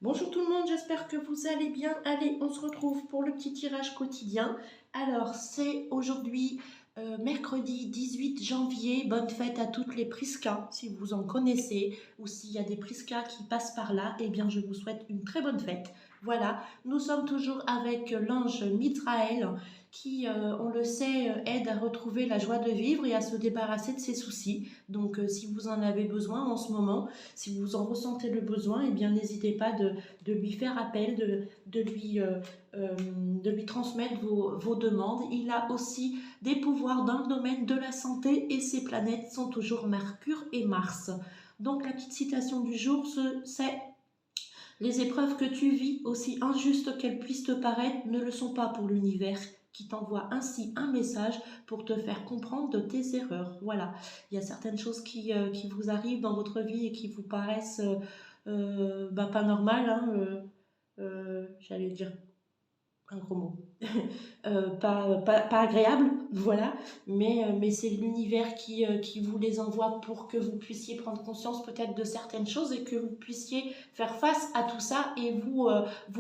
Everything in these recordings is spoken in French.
Bonjour tout le monde, j'espère que vous allez bien. Allez, on se retrouve pour le petit tirage quotidien. Alors, c'est aujourd'hui mercredi 18 janvier. Bonne fête à toutes les Prisca, si vous en connaissez, ou s'il y a des Prisca qui passent par là, eh bien je vous souhaite une très bonne fête. Voilà, nous sommes toujours avec l'ange Mitraël qui, on le sait, aide à retrouver la joie de vivre et à se débarrasser de ses soucis. Donc, si vous en avez besoin en ce moment, si vous en ressentez le besoin, eh bien n'hésitez pas de lui faire appel, de lui transmettre vos demandes. Il a aussi des pouvoirs dans le domaine de la santé et ses planètes sont toujours Mercure et Mars. Donc la petite citation du jour, c'est: les épreuves que tu vis, aussi injustes qu'elles puissent te paraître, ne le sont pas pour l'univers, qui t'envoie ainsi un message pour te faire comprendre de tes erreurs. Voilà, il y a certaines choses qui vous arrivent dans votre vie et qui vous paraissent pas normales, hein, j'allais dire un gros mot, pas agréable, voilà, mais c'est l'univers qui vous les envoie pour que vous puissiez prendre conscience peut-être de certaines choses et que vous puissiez faire face à tout ça et vous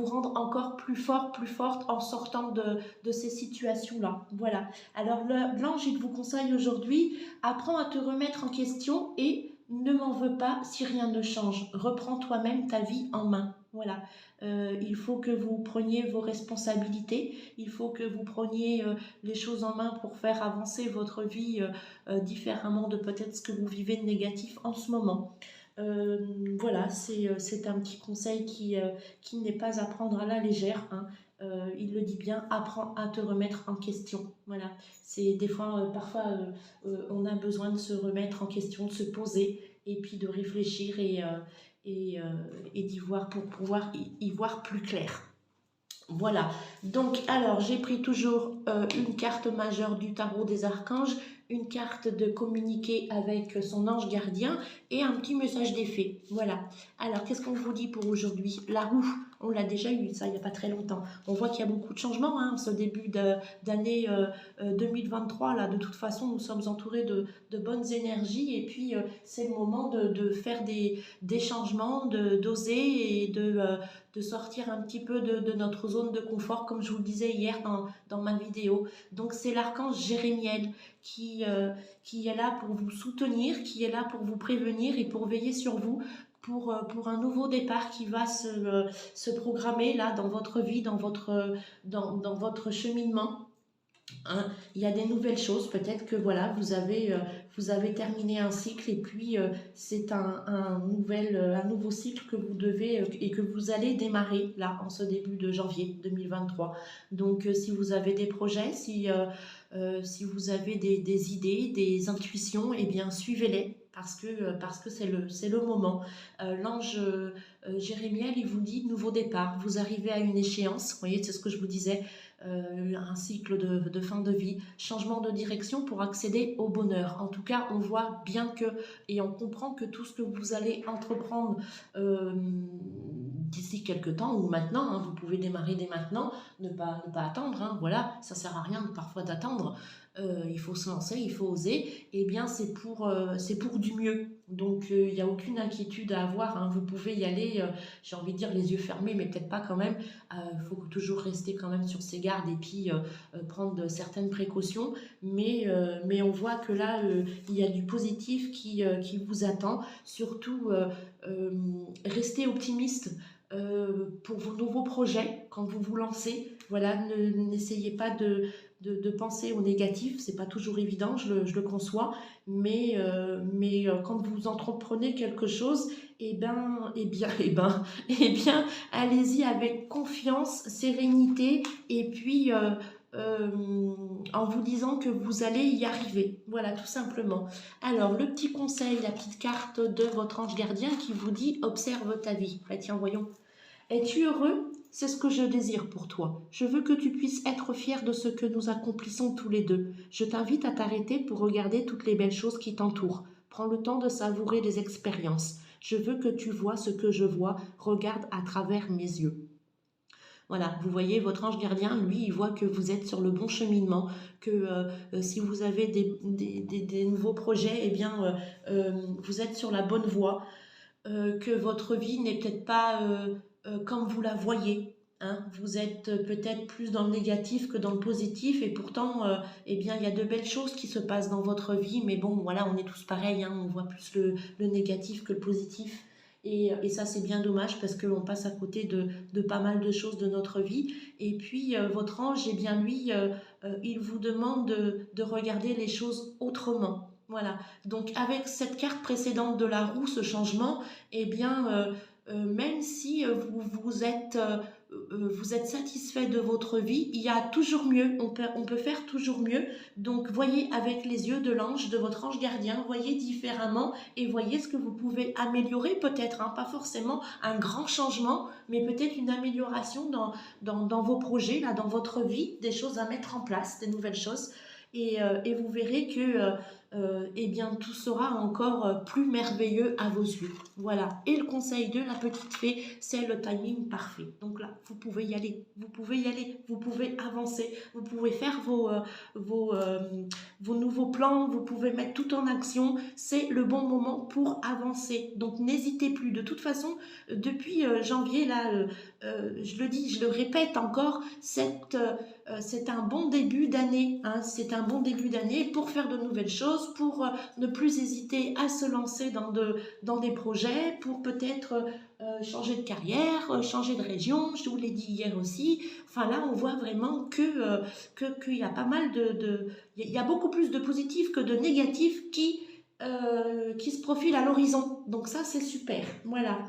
rendre encore plus fort, plus forte en sortant de ces situations-là. Voilà. Alors l'ange, il vous conseille aujourd'hui: apprends à te remettre en question et ne m'en veux pas si rien ne change. Reprends toi-même ta vie en main. Voilà. Il faut que vous preniez vos responsabilités, il faut que vous preniez les choses en main pour faire avancer votre vie différemment de peut-être ce que vous vivez de négatif en ce moment. Voilà, c'est un petit conseil qui n'est pas à prendre à la légère, hein. Il le dit bien: apprends à te remettre en question. Voilà, c'est des fois, parfois, on a besoin de se remettre en question, de se poser et puis de réfléchir et, euh, et d'y voir pour pouvoir y voir plus clair. Voilà, donc alors j'ai pris toujours une carte majeure du tarot des archanges, une carte de communiquer avec son ange gardien et un petit message des fées. Voilà, alors qu'est-ce qu'on vous dit pour aujourd'hui? La roue, on l'a déjà eu ça il n'y a pas très longtemps. On voit qu'il y a beaucoup de changements, hein, ce début d'année 2023. Là, de toute façon, nous sommes entourés de bonnes énergies et puis c'est le moment de faire des changements, d'oser et de sortir un petit peu de notre zone de confort, comme je vous le disais hier dans ma vidéo. Donc c'est l'archange Jérémiel qui est là pour vous soutenir, qui est là pour vous prévenir et pour veiller sur vous pour un nouveau départ qui va se programmer là dans votre vie, dans votre cheminement. Hein, il y a des nouvelles choses, peut-être que voilà, vous avez terminé un cycle et puis c'est un nouveau cycle que vous devez et que vous allez démarrer là en ce début de janvier 2023. Donc si vous avez des projets, si vous avez des idées, des intuitions, eh bien suivez-les parce que c'est le moment. L'ange Jérémiel, il vous dit nouveau départ, vous arrivez à une échéance, vous voyez, c'est ce que je vous disais, un cycle de fin de vie, changement de direction pour accéder au bonheur. En tout cas, on voit bien que, et on comprend que tout ce que vous allez entreprendre d'ici quelques temps ou maintenant, hein, vous pouvez démarrer dès maintenant, ne pas attendre, hein, voilà, ça sert à rien parfois d'attendre. Il faut se lancer, il faut oser, et bien c'est pour du mieux. Donc il n'y a aucune inquiétude à avoir, hein. Vous pouvez y aller, j'ai envie de dire les yeux fermés, mais peut-être pas quand même. Il faut toujours rester quand même sur ses gardes et puis prendre certaines précautions. Mais on voit que là, il y a du positif qui vous attend. Surtout, restez optimiste pour vos nouveaux projets quand vous vous lancez. Voilà, n'essayez pas de penser au négatif, c'est pas toujours évident, je le conçois, mais quand vous entreprenez quelque chose, eh bien, allez-y avec confiance, sérénité, et puis euh, en vous disant que vous allez y arriver. Voilà, tout simplement. Alors, le petit conseil, la petite carte de votre ange gardien qui vous dit: observe ta vie. Bah, tiens, voyons. Es-tu heureux? C'est ce que je désire pour toi. Je veux que tu puisses être fier de ce que nous accomplissons tous les deux. Je t'invite à t'arrêter pour regarder toutes les belles choses qui t'entourent. Prends le temps de savourer les expériences. Je veux que tu vois ce que je vois. Regarde à travers mes yeux. Voilà, vous voyez, votre ange gardien, lui, il voit que vous êtes sur le bon cheminement, que si vous avez des nouveaux projets, eh bien, vous êtes sur la bonne voie, que votre vie n'est peut-être pas comme vous la voyez. Hein. Vous êtes peut-être plus dans le négatif que dans le positif et pourtant, eh bien, il y a de belles choses qui se passent dans votre vie, mais bon, voilà, on est tous pareils, hein, on voit plus le négatif que le positif. Et ça, c'est bien dommage parce qu'on passe à côté de pas mal de choses de notre vie. Et puis, votre ange, eh bien, lui, il vous demande de regarder les choses autrement. Voilà. Donc, avec cette carte précédente de la roue, ce changement, eh bien, même si vous êtes satisfait de votre vie, il y a toujours mieux, on peut faire toujours mieux. Donc voyez avec les yeux de l'ange, de votre ange gardien, voyez différemment et voyez ce que vous pouvez améliorer peut-être, hein, pas forcément un grand changement, mais peut-être une amélioration dans vos projets, là, dans votre vie, des choses à mettre en place, des nouvelles choses. Et vous verrez que eh bien, tout sera encore plus merveilleux à vos yeux. Voilà. Et le conseil de la petite fée, c'est le timing parfait. Donc là, vous pouvez y aller, vous pouvez y aller, vous pouvez avancer, vous pouvez faire vos, euh, vos nouveaux plans, vous pouvez mettre tout en action. C'est le bon moment pour avancer. Donc n'hésitez plus. De toute façon, depuis janvier, là, je le dis, je le répète encore, c'est un bon début d'année. Hein, c'est un bon début d'année pour faire de nouvelles choses, pour ne plus hésiter à se lancer dans des projets, pour peut-être changer de carrière, changer de région, je vous l'ai dit hier aussi. Enfin là, on voit vraiment qu'il y a pas mal il y a beaucoup plus de positifs que de négatifs qui se profilent à l'horizon. Donc ça, c'est super. Voilà.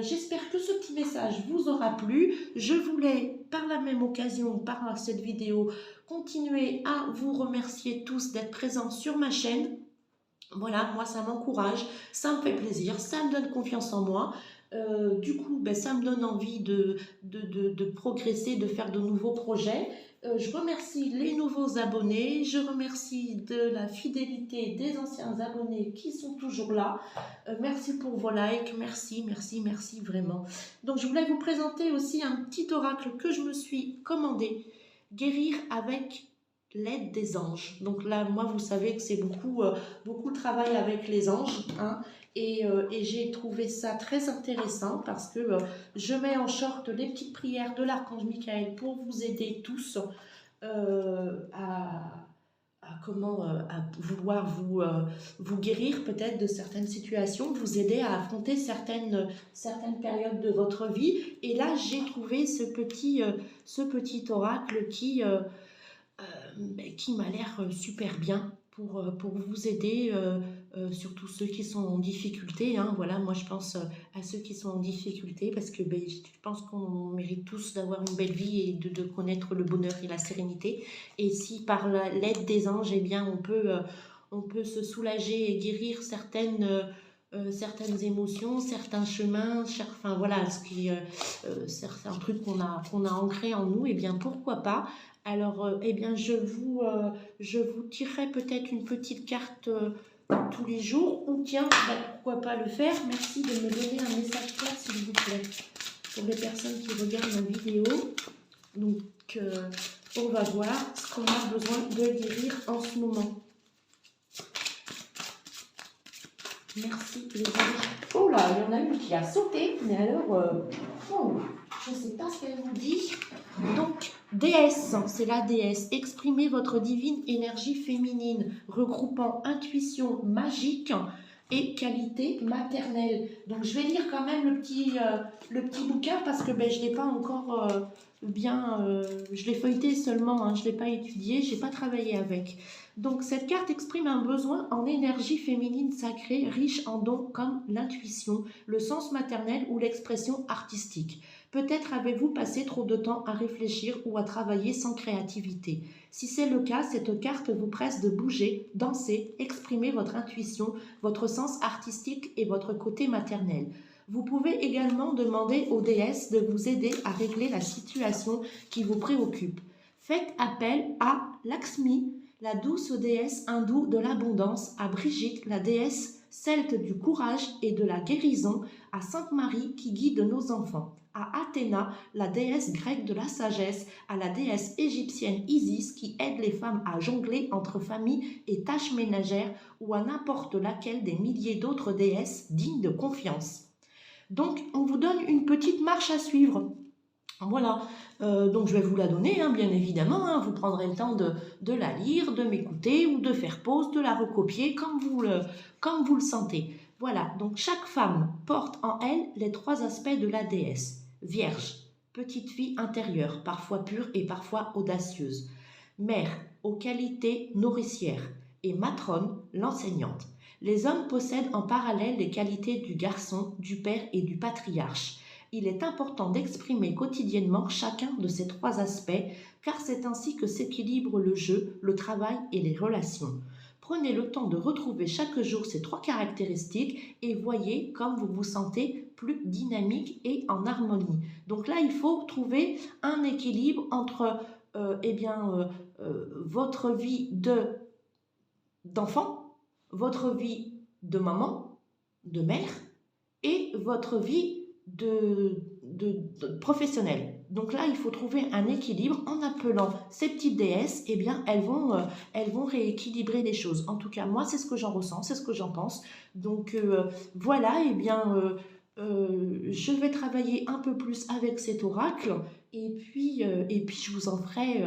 J'espère que ce petit message vous aura plu. Je voulais, par la même occasion, par cette vidéo, continuer à vous remercier tous d'être présents sur ma chaîne. Voilà, moi ça m'encourage, ça me fait plaisir, ça me donne confiance en moi. Du coup, ben, ça me donne envie de progresser, de faire de nouveaux projets. Je remercie les nouveaux abonnés, je remercie de la fidélité des anciens abonnés qui sont toujours là. Merci pour vos likes, merci, merci, merci vraiment. Donc je voulais vous présenter aussi un petit oracle que je me suis commandé, guérir avec l'aide des anges. Donc là, moi, vous savez que c'est beaucoup de travail avec les anges, hein, et j'ai trouvé ça très intéressant parce que je mets en short les petites prières de l'archange Michael pour vous aider tous à vouloir vous guérir peut-être de certaines situations, vous aider à affronter certaines périodes de votre vie. Et là, j'ai trouvé ce petit oracle qui m'a l'air super bien pour vous aider, surtout ceux qui sont en difficulté. Hein. Voilà, moi je pense à ceux qui sont en difficulté parce que je pense qu'on mérite tous d'avoir une belle vie et de connaître le bonheur et la sérénité. Et si par l'aide des anges, eh bien, on peut se soulager et guérir certaines émotions, certains chemins, enfin voilà, certains trucs qu'on a ancrés en nous, et bien pourquoi pas. Alors, eh bien, je vous tirerai peut-être une petite carte tous les jours, ou tiens, bah, pourquoi pas le faire. Merci de me donner un message clair, s'il vous plaît, pour les personnes qui regardent la vidéo. Donc, on va voir ce qu'on a besoin de guérir en ce moment. Merci les amis. Oh là, il y en a une qui a sauté, mais alors, je ne sais pas ce qu'elle vous dit. Donc, déesse, c'est la déesse. Exprimez votre divine énergie féminine, regroupant intuition magique et qualité maternelle. Donc, je vais lire quand même le petit bouquin parce que je ne l'ai pas encore je l'ai feuilleté seulement, hein, je ne l'ai pas étudié, je n'ai pas travaillé avec. Donc, cette carte exprime un besoin en énergie féminine sacrée, riche en dons comme l'intuition, le sens maternel ou l'expression artistique. Peut-être avez-vous passé trop de temps à réfléchir ou à travailler sans créativité. Si c'est le cas, cette carte vous presse de bouger, danser, exprimer votre intuition, votre sens artistique et votre côté maternel. Vous pouvez également demander aux déesses de vous aider à régler la situation qui vous préoccupe. Faites appel à Lakshmi, la douce déesse hindoue de l'abondance, à Brigitte, la déesse celte du courage et de la guérison, à Sainte Marie qui guide nos enfants, à Athéna, la déesse grecque de la sagesse, à la déesse égyptienne Isis qui aide les femmes à jongler entre famille et tâches ménagères, ou à n'importe laquelle des milliers d'autres déesses dignes de confiance. Donc, on vous donne une petite marche à suivre. Voilà, donc je vais vous la donner, hein, bien évidemment, hein, vous prendrez le temps de la lire, de m'écouter ou de faire pause, de la recopier comme vous le sentez. Voilà, donc chaque femme porte en elle les 3 aspects de la déesse. Vierge, petite fille intérieure, parfois pure et parfois audacieuse. Mère, aux qualités nourricières. Et matrone, l'enseignante. Les hommes possèdent en parallèle les qualités du garçon, du père et du patriarche. Il est important d'exprimer quotidiennement chacun de ces 3 aspects, car c'est ainsi que s'équilibre le jeu, le travail et les relations. Prenez le temps de retrouver chaque jour ces 3 caractéristiques et voyez comme vous vous sentez plus dynamique et en harmonie. Donc là, il faut trouver un équilibre entre votre vie d'enfant, votre vie de maman, de mère et votre vie de professionnel. Donc là, il faut trouver un équilibre en appelant ces petites déesses, eh bien, elles vont rééquilibrer les choses. En tout cas, moi, c'est ce que j'en ressens, c'est ce que j'en pense. Donc voilà, eh bien, je vais travailler un peu plus avec cet oracle et puis je vous en ferai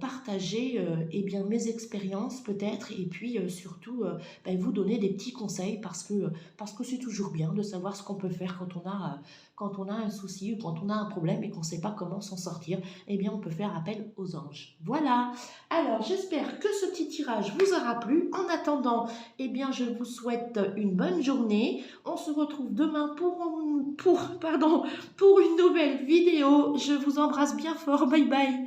partager eh bien, mes expériences peut-être et puis surtout vous donner des petits conseils parce que c'est toujours bien de savoir ce qu'on peut faire quand on a un souci ou quand on a un problème et qu'on ne sait pas comment s'en sortir. Eh bien, on peut faire appel aux anges. Voilà. Alors, j'espère que ce petit tirage vous aura plu. En attendant, eh bien, je vous souhaite une bonne journée. On se retrouve demain pour une nouvelle vidéo. Je vous embrasse bien fort. Bye bye.